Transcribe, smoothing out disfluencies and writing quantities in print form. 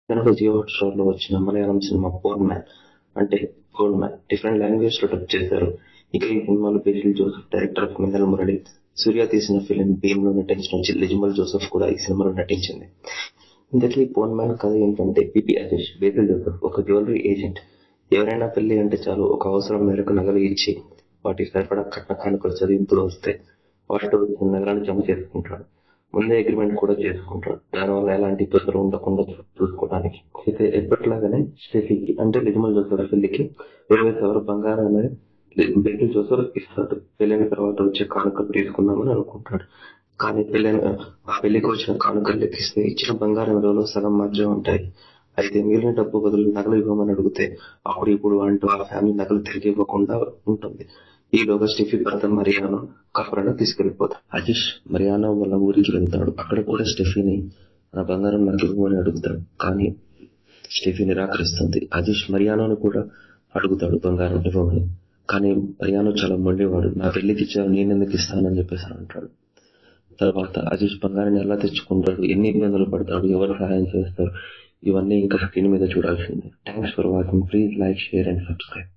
కనుక జియో హాట్‌స్టార్ లో వచ్చిన మలయాళం సినిమా పోన్ మ్యాన్ అంటే గోల్డ్ మ్యాన్ డిఫరెంట్ లాంగ్వేజ్ లో డబ్ చేశారు. ఇక ఈ సినిమాలో బేసిల్ జోసెఫ్, డైరెక్టర్ ఆఫ్ మిన్నెల మురళి, సూర్య తీసిన ఫిలిం భీమ్ లో నటించిన లిజమల్ జోసెఫ్ కూడా ఈ సినిమాలో నటించింది. ఇంతకీ పోన్ మ్యాన్ కథ ఏంటంటే పిపి అజేష్, బేసిల్ జోసెఫ్ ఒక జ్యువెలరీ ఏజెంట్. ఎవరైనా పెళ్లి అంటే చాలు ఒక అవసరం మేరకు నగలు ఇచ్చి వాటికి సరిపడా కట్న కానుకలు చదివింపులు వస్తే వాటితో నగరాన్ని జమ చేసుకుంటాడు. ముందే అగ్రిమెంట్ కూడా చేసుకుంటాడు. దానివల్ల ఎలాంటి ఇబ్బందులు ఉండకుండా చూసుకోవడానికి. అయితే ఎప్పటిలాగానే స్టెఫీకి అంటే లిజమల్ జోసెఫ్ పెళ్లికి 20,000 బంగారాన్ని బేసిల్ జోసెఫ్ ఇస్తాడు. పెళ్లైన తర్వాత వచ్చే కానుకలు తీసుకుందామని అనుకుంటాడు. కానీ ఆ పెళ్లికి వచ్చిన కానుకలు లెక్కిస్తే ఇచ్చిన బంగారం విలువలో సగం మాత్రమే ఉంటాయి. అయితే మిగిలిన డబ్బు బదులు నగలు ఇవ్వమని అడిగితే అప్పుడు ఇప్పుడు అంటూ ఆ ఫ్యామిలీ నగలు తిరిగి ఇవ్వకుండా ఉంటుంది. ఈలోగా స్టెఫీ భర్త మరియాను కాపురాన్ని తీసుకెళ్లిపోతాడు. అజీష్ మరియానా వాళ్ళ ఊరికి వెళ్తాడు. అక్కడ కూడా స్టెఫీని నా బంగారం నాకు ఇవ్వమని అడుగుతాడు. కానీ స్టెఫీ నిరాకరిస్తుంది. అజీష్ మరియానాను కూడా అడుగుతాడు బంగారం ఇవ్వమని. కానీ మరియాను చాలా మొండివాడు. నా పెళ్లికి ఇచ్చావు నేనెందుకు ఇస్తానని చెప్పేసి అంటాడు. తర్వాత అజీష్ బంగారాన్ని ఎలా తెచ్చుకుంటాడు, ఎన్ని ఇబ్బందులు పడతాడు, ఎవరు సహాయం చేస్తారు, ఇవన్నీ ఇంకా స్క్రీన్ మీద చూడాల్సిందే. Thanks for watching. Please like, share and subscribe.